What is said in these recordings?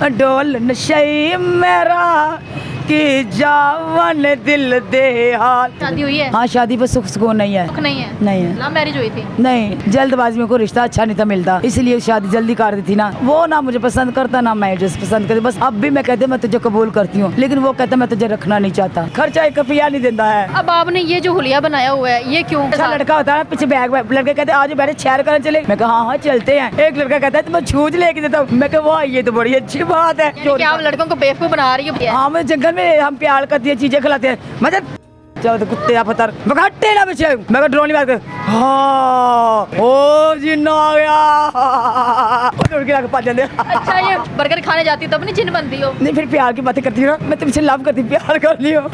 डोल नशे मेरा कि जावन दिल दे हाल। शादी हुई है? हाँ शादी पर सुख सुकून नहीं है। सुख नहीं है? नहीं है। लव मैरिज हुई थी? नहीं, जल्दबाजी में कोई रिश्ता अच्छा नहीं था मिलता, इसलिए शादी जल्दी कर दी थी ना। वो ना मुझे पसंद करता ना मैं जिस पसंद करती। बस अब भी मैं कहते मैं तुझे कबूल करती हूँ, लेकिन वो कहता मैं तुझे रखना नहीं चाहता। खर्चा एक रुपया नहीं देता है। अब आपने ये जो हुलिया बनाया हुआ है ये क्यों? अच्छा लड़का होता है पीछे बैग लड़के कहते आज बैठे शहर करने चले। मैं कहा हाँ चलते हैं। एक लड़का कहता है मैं छूज लेके देता हूँ। मैं कहा वाह ये तो बड़ी अच्छी बात है। क्या आप लड़कों को बेवकूफ बना रही हो? हाँ मैं जंगल में हम प्यार करती है चीजें खिलाते हैं मतलब चलो तो कुत्ते आप पता बगाटे ना पीछे। मैं ड्रोन नहीं बात कर। हाँ ओ जिन्ना आ गया उड़ के लाके पास जाते। अच्छा ये बर्गर खाने जाती हो तब नहीं जिन बनती हो? नहीं फिर प्यार की बातें करती हूँ ना। मैं तुमसे लव करती प्यार कर ली हूँ।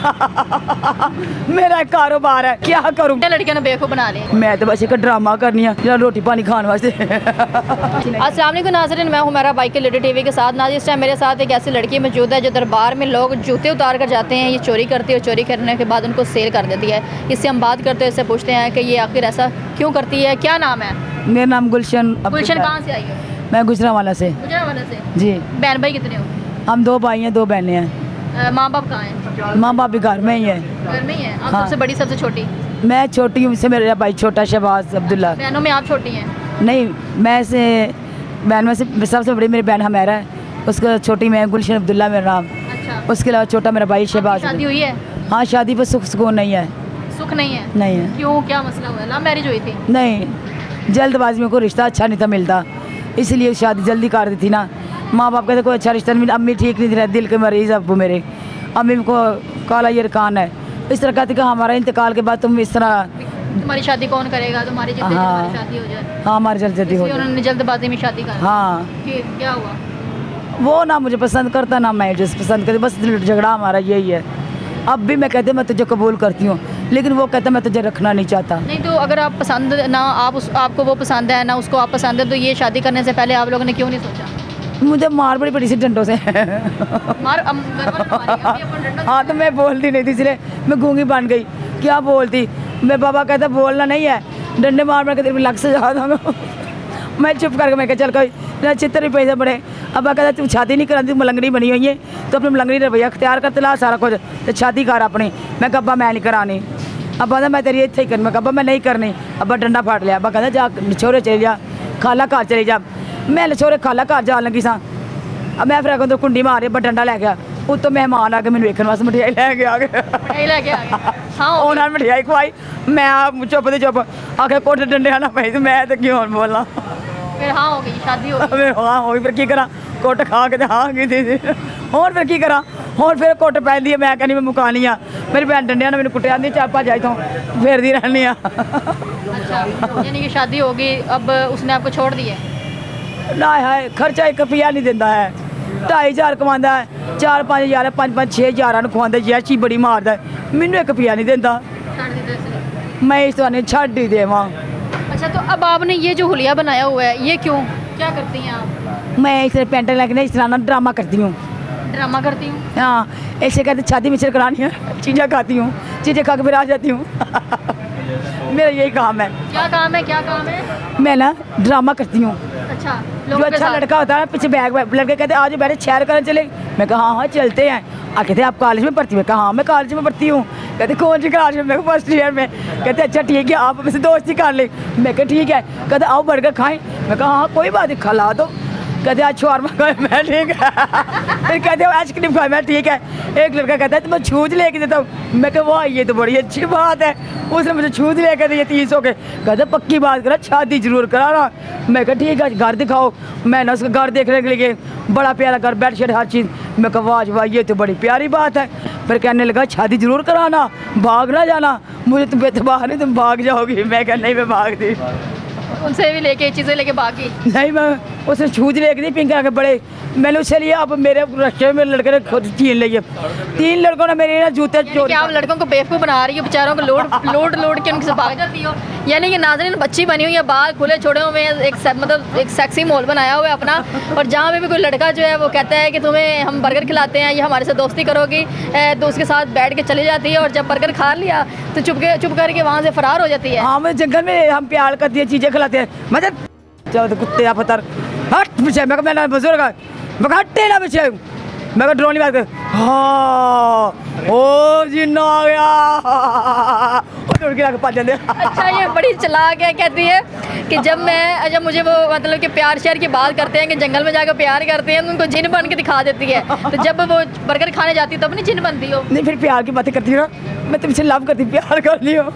मेरा एक कारोबार है क्या करूँ। लड़कियों ने बेवकूफ बना लिया। मैं तो बस एक ड्रामा करनी है रोटी पानी खाने वास्ते। अस्सलाम वालेकुम नाज़रीन, मैं हूँ मेरा बाइक के लेडी टीवी के साथ। नाज़रीन इस टाइम मेरे साथ एक ऐसी लड़की मौजूद है जो दरबार में लोग जूते उतार कर जाते हैं। ये चोरी करती है और चोरी करने के बाद उनको सेल कर देती है। इससे हम बात करते हैं, इससे पूछते हैं कि ये आखिर ऐसा क्यों करती है। क्या नाम है? मेरा नाम गुलशन। गुलशन कहाँ से आई हो? मैं गुजरांवाला से। गुजरांवाला से? जी। बहन भाई कितने हो? हम 2 भाई हैं 2 बहनें हैं। माँ बाप कहाँ हैं? माँ बाप भी घर में ही है। घर में ही है? आप हाँ। सबसे बड़ी सबसे छोटी? मैं छोटी हूँ, से मेरा भाई छोटा शहबाज अब्दुल्ला। बहनों में आप छोटी हैं? नहीं मैं से बहन में से सबसे बड़ी मेरी बहन हमेरा है, उसका छोटी मैं गुलशन अब्दुल्ला मेरा नाम। अच्छा। उसके अलावा छोटा मेरा भाई शहबाज। शादी हुई है? हाँ शादी पर सुख सुकून नहीं है। सुख नहीं है? नहीं है। क्यों, क्या मसला हुआ है? लव मैरिज हुई थी? नहीं, जल्दबाजी में कोई रिश्ता अच्छा नहीं था मिलता, इसलिए शादी जल्दी कर दी थी ना। माँ बाप कहते कोई अच्छा रिश्ता नहीं। अम्मी ठीक नहीं थी, दिल के मरीज अब्बू मेरे। अम्मी को काला ये कान है, इस तरह कहती कि हमारा इंतकाल के बाद तुम इस तरह। तुम्हारी शादी कौन करेगा? तुम्हारी जिंदगी हाँ। तुम्हारी शादी हो जाए। हाँ हमारी जल्दी हो इसलिए उन्होंने जल्दबाजी में शादी कर। हाँ फिर क्या हुआ? वो ना मुझे पसंद करता ना मैं जिस पसंद करती। बस झगड़ा हमारा यही है। अब भी मैं कहते मैं तुझे कबूल करती हूँ, लेकिन वो कहता मैं तुझे रखना नहीं चाहता। नहीं तो अगर आप पसंद ना आपको वो पसंद है ना उसको आप पसंद है, तो ये शादी करने से पहले आप लोगों ने क्यों नहीं सोचा? मुझे मार बड़ी पड़ी सी डंडों से। मार हाँ तो मैं बोलती नहीं थी, इसलिए मैं गूंगी बन गई। क्या बोलती? मैं बाबा कहता बोलना नहीं है, डंडे मार मार के तेरे लग से जाता। मैं चुप करके मैं कहा चल कोई ना चित्र ही पैसे बड़े। अब्बा कहता तू शादी नहीं कराती, मलंगड़ी बनी हुई है तो अपनी मलंगड़ी रवैया अख्तियार करते ला सारा कुछ तो शादी कर अपनी। मैं कहा अब्बा मैं नहीं करानी। अब्बा कहता मैं तेरी इतने ही करनी। मैं कहा अब्बा मैं नहीं करनी। अब्बा डंडा फाड़ लिया। अब्बा कहता जा छोरे चले जा, खाला घर चले जा। मैं छोरे खाला घर जा लगी सा। अब मैं फिर अगर तो कुंडी मारी, अब्बा डंडा लै गया। उत्तों मेहमान आ गए मैंने वेखने वास्ते, मिठाई लैके आ गए। हाँ उन्होंने मिठाई खवाई। मैं चुप तो चुप आखे कोट डंडे ना पाई, तो मैं तो क्यों बोलना। फिर हाँ हो गई शादी हो गई। हाँ हो गई। फिर की करा कुट खा के हाँ की थी और फिर की करा। और फिर कुट पैंदी है। मैं कहनी मैं मुकानी आ। मेरी भैन डंडिया ने मैंने कुटिया आँदी चार भज आई तो फेरदी रहनी आ। अच्छा यानी कि शादी हो गई, अब उसने आपको छोड़ दिया? ना है खर्चा एक रुपया नहीं देता है। 2,500 कमांदा है, 4-5 हज़ार 5-5 6 हज़ार खवांदा जैसी बड़ी मारदा है। मैनू एक रुपया नहीं देता। मैं इस तरह छड़ ही देवां। अच्छा तो अब आपने ये जो हुलिया बनाया हुआ है ये क्यों, क्या करती हैं आप? मैं इस तरह पेंट लगने इस तरह ना ड्रामा करती हूँ। ड्रामा करती हूँ? हाँ ऐसे कहते शादी मिश्र करानी है, चीज़ें खाती हूँ, चीज़ें खा के फिर आ जाती हूँ। मेरा यही काम है। क्या काम है? क्या काम है? मैं ना ड्रामा करती हूँ। अच्छा जो अच्छा लड़का होता है ना पीछे बैग लड़के कहते आज बैठे शहर करने चले। मैं कहा हाँ चलते हैं। कहते आप कॉलेज में पढ़ती? मैं कहा हाँ मैं कॉलेज में पढ़ती हूँ। कहते कौन सी क्लास में? मैं फर्स्ट ईयर में। कहते अच्छा ठीक है आप मुझसे दोस्ती कर ले। मैं कहा ठीक है। कहते आओ बर्गर खाएं। मैं कहा हाँ कोई बात नहीं खिला दो। कहते आज शॉर्मा खाए। मैं ठीक है। फिर कहते आइसक्रीम खाए। मैं ठीक है। एक लड़का कहता है तो मैं छूज लेके देता हूँ। मैं कहा वाह ये तो बड़ी अच्छी बात है। उसने मुझे छूज लेकर दिए 300 के। कहते पक्की बात करा शादी जरूर कराना। मैं कहा ठीक है घर दिखाओ। मैं ना उसका घर देखने के लिए बड़ा प्यारा घर बेडशीट हर चीज़। मैं कहा वाह ये तो बड़ी प्यारी बात है। फिर कहने लगा शादी जरूर कराना, भाग ना जाना। मुझे तुम बेतबाह नहीं तुम भाग जाओगी। मैं कहा नहीं मैं भाग दी। उनसे भी लेके चीज़ें लेके भागी? नहीं मैं उसने छूज लेके दी पिंक के बड़े। मैंने उससे लिया। अब मेरे रस्ते में लड़के ने खुद 3 लिए। 3 लड़कों ने मेरे ना जूते चोरी। आप लड़कों को बेवकूफ़ बना रही हो, बेचारों को लोड के उनसे भाग जाती हो। यानी कि नाज़रीन बच्ची बनी हुई है, बाल खुले छोड़े हुए हैं, एक सेक्सी माहौल बनाया हुआ है अपना। और जहाँ पे भी कोई लड़का जो है वो कहता है कि तुम्हें हम बर्गर खिलाते हैं, ये हमारे साथ दोस्ती करोगी, तो उसके साथ बैठ के चली जाती है। और जब बर्गर खा लिया तो चुप करके वहाँ से फरार हो जाती है। हाँ मैं जंगल में हम प्यार करती है चीज़ें खिलाते हैं मतलब चलो तो कुत्ते आप पता हट पीछे। मैं बुजुर्ग मैं कहा हटे ना पीछे, मैं कहा ड्रोन नहीं बात कर, हाँ ओ जिन्ना आ गया, वो दौड़ के लाके पा जाते। अच्छा ये बड़ी चालाक है, कहती है कि जब मुझे वो मतलब कि प्यार शेयर की बात करते हैं कि जंगल में जाकर प्यार करते हैं तो उनको जिन बन के दिखा देती है, तो जब वो बर्गर खाने जाती है तब नहीं जिन बनती हो? नहीं फिर प्यार की बातें करती हूँ ना, मैं तुमसे लव करती प्यार कर ली हो।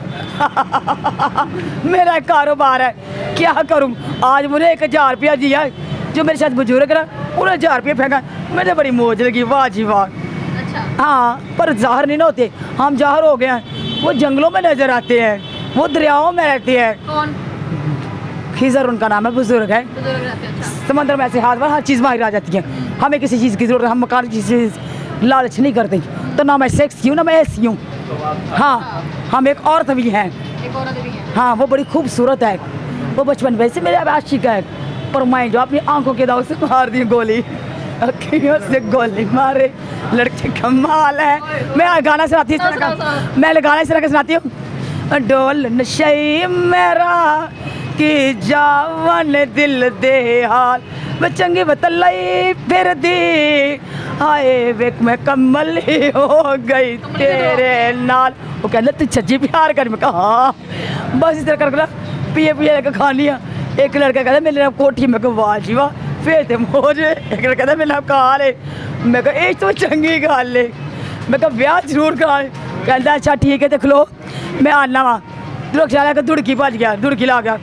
मेरा एक कारोबार है, क्या करूँ। आज मुझे 1000 रुपया दिया जो मेरे साथ बुजुर्ग ना, उन्हें 1000 रुपया फेंका, मुझे बड़ी मौज लगी, वाह जी वाह। अच्छा हाँ पर ज़ाहिर नहीं ना होते, हम ज़ाहिर हो गए हैं। वो जंगलों में नजर आते हैं, वो दरियाओं में रहते हैं। कौन? खिजर उनका नाम है, बुजुर्ग है। बुजुर्ग रहते हैं, अच्छा। समंदर में ऐसे हाथ पर हर चीज़ मांगी आ जाती है, हमें किसी चीज़ की ज़रूरत है, हम मकान की चीज़ लालच नहीं करते। तो ना मैं सेक्स हूँ ना मैं ऐसी हूँ। हाँ हम एक औरत भी हैं। एक औरत भी है। हाँ वो बड़ी खूबसूरत है, वो बचपन वैसे मेरे आशिक है, पर मैं जो अपनी आंखों के दाव से मार दी गोली, अखियों से गोली मारे लड़के कमाल है। मैं गाना सुनाती हूँ, मैं गाना इस तरह का सुनाती हूँ। डोल नशे मेरा कि जावन दिल दे हाल, मैं चंगी बतलाई फिर दी, हाय वेक मैं कमल ही हो गई तेरे नाल। वो कहते तू सच्ची प्यार कर, मैं कहा हाँ। बस इस तरह कर पिए पिए लेकर खानी है। एक लड़का कहता मेरे नाम कोठी, मैं कहा वाह जी वाह फिर थे मोजे। एक लड़का कहता मेरे नाम कहा ले, मैं कहा ये तो चंगी गल है, मैं कहा ब्याह जरूर करा। कहता अच्छा ठीक है देख लो मैं आना वा। ख्याल है दुड़की भज गया, दुड़की ला गया।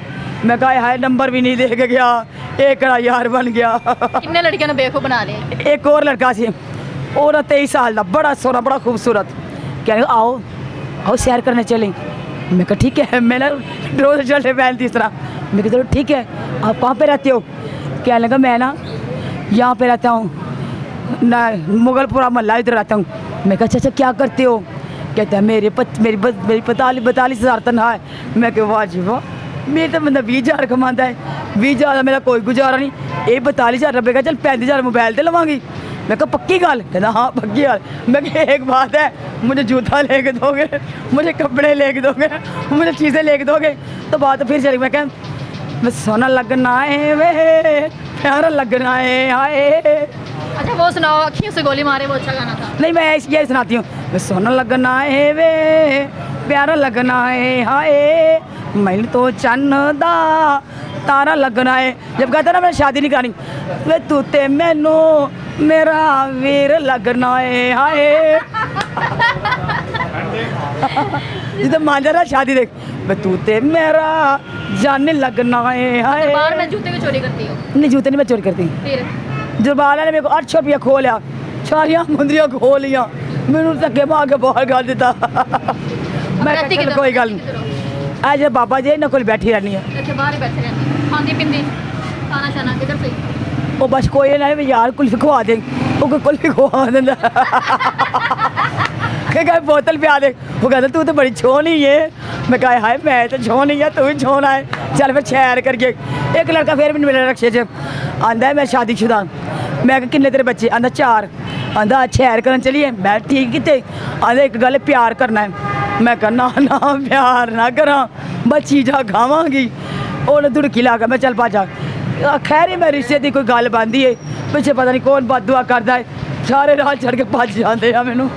मैं कहा हाय नंबर भी नहीं दे के गया, एक यार बन गया। कितने लड़कियों ने बेवकूफ़ बना लिया? एक और लड़का सी, और 23 साल का, बड़ा सोना बड़ा खूबसूरत। कह रहे आओ आओ सैर करने चलें। मैं कहा ठीक है, मैं ना रोज़ चलते पहनती इस तरह। मैं कहा चलो ठीक है, आप कहाँ पे रहते हो? क्या लगा मैं ना यहाँ पे रहता हूँ ना, मुगलपुरा मोहल्ला इधर रहता हूँ। मैं कहा अच्छा क्या करते हो? कहता है मेरी 42 हज़ार तनख्वाह है। मैं कहा वाह जी वाह, मेरे तो बंदा 20,000 कमाता है, 20,000 मेरा कोई गुजारा नहीं। ये 42,000 रुपये का चल 35,000 मोबाइल से लवांगी। मैं कहा पक्की गल? कहता हाँ पक्की गल। मैं कहा एक बात है, मुझे जूता लेके दोगे, मुझे कपड़े लेके दोगे, मुझे चीज़ें लेके दोगे तो बात फिर चलेगी। मैं कहा मैं सोना लगना है वे प्यारा लगना है हाय। अच्छा वो सुनाओ, अखियों से गोली मारे, वो अच्छा गाना था। नहीं मैं ये सुनाती हूँ, मैं सोना लगना है वे प्यारा लगना है हाय, मैं तो चन्दा तारा लगना है। जब कहता ना मैं शादी नहीं करानी, वे तू ते मैनू मेरा वीर लगना है हाय। जिसे मान जा रहा शादी देख, वे तू ते मेरा जाने लगना है हाय। बार में जूते की चोरी करती हो? नहीं जूते नहीं मैं चोरी करती। फिर जुर्बाना ने मेरे को 800 रुपया खो लिया, सारिया मुंदरियाँ खो लिया, मैनू धक्के मार के बाहर कर दिता। मैं रहती किधर? कोई गल नहीं, आज बाबा जी इन्होंने कोल बैठी रहनी है। अच्छा बाहर ही बैठे रहते, खांदी पिंदी खाना शाना किधर से? वो बस कोई ना यार कुल्फी खवा दे, वो कुल्फी खवा देंदा। कहे बोतल पिया दे, वो कहता तू तो बड़ी छोनी है। मैं कहा हाय मैं तो छोनी है, तू भी छोना है, चल फिर सैर करके। एक लड़का फिर भी मेरे रक्शे च आंदा है मैं शादीशुदा। मैं कहा किन्ने तेरे बच्चे? आंदा 4। आंदा सैर करन चलिए। मैं ठीक किते? आंदा एक गल प्यार करना है। मैं कहा ना ना प्यार ना करा, बस चीज़ा खावांगी। उन्हें दुड़की ला के मैं चल पाजा। खैर ही मैं रिश्ते की कोई गल बनती है, पिछे पता नहीं कौन बद दुआ करता है, सारे राह चढ़ के भज जाते हैं मैनू।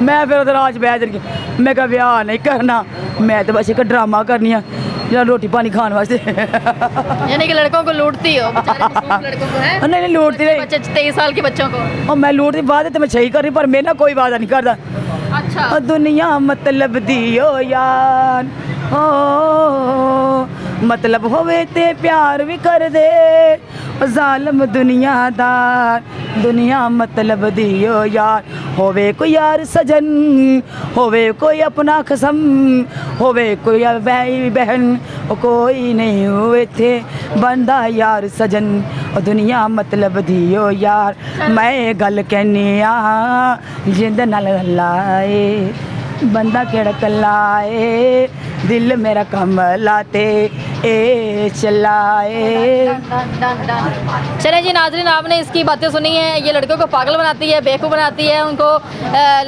मैं फिर उधर राज बह चल गई। मैं कहा ब्याह नहीं करना, मैं तो बस एक ड्रामा करनी है या रोटी पानी खाने वास्ते। यानी कि लड़कों को लूटती हो, बेचारे मासूम लड़कों को है? नहीं लूटती नहीं, बच्चे 23 साल के बच्चों को। और मैं लूटती वादे तो मैं सही कर रही, पर मैं ना कोई वादा नहीं करता। अच्छा दुनिया मतलब दियो यार, ओ मतलब होवे ते प्यार भी कर दे, जालिम दुनियादार दुनिया मतलब दियो यार। होवे कोई यार सजन, होवे कोई अपना कसम, होवे कोई भाई बहन, कोई नहीं हुए थे बंदा यार सजन, और दुनिया मतलब दियो यार। मैं गल कहनी आ जिंद नाल लाए, बंदा केड़ा कलाए, दिल मेरा कम लाते ए चलाए। चले जी नाजरीन, आपने इसकी बातें सुनी हैं। ये लड़कों को पागल बनाती है, बेवकूफ़ बनाती है, उनको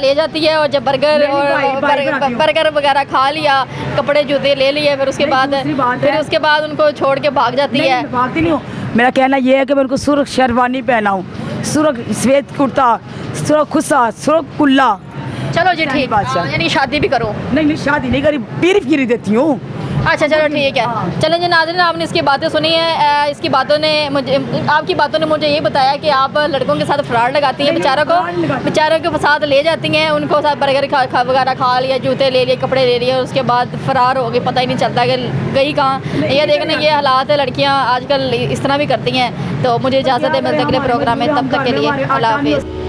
ले जाती है, और जब बर्गर वगैरह खा लिया, कपड़े जूते ले लिए, फिर उसके बाद उनको छोड़ के भाग जाती है। भागती नहीं हूँ, मेरा कहना ये है कि मैं उनको सुर्ख शेरवानी पहनाऊँ, सुरख सफ़ेद कुर्ता, सुरख खुस्सा, सुरख कुल्ला। चलो जी ठीक, बादशाह। यानी शादी भी करो। नहीं शादी नहीं करी, पीरी फिरी देती हूँ। अच्छा चलो ठीक है। चलें जी नाज़रीन, आपने इसकी बातें सुनी है। इसकी बातों ने मुझे, आपकी बातों ने मुझे ये बताया कि आप लड़कों के साथ फ्रॉड लगाती हैं, बेचारों के साथ ले जाती हैं, उनको साथ बर्गर वगैरह खा लिया, जूते ले लिए, कपड़े ले लिए, उसके बाद फ़रार हो गए, पता ही नहीं चलता कि गई कहाँ। ये देखने ये हालात है, लड़कियाँ आजकल इस तरह भी करती हैं। तो मुझे इजाज़त है, मिलते अगले प्रोग्राम में, तब तक के लिए अल्लाह हाफ़िज़।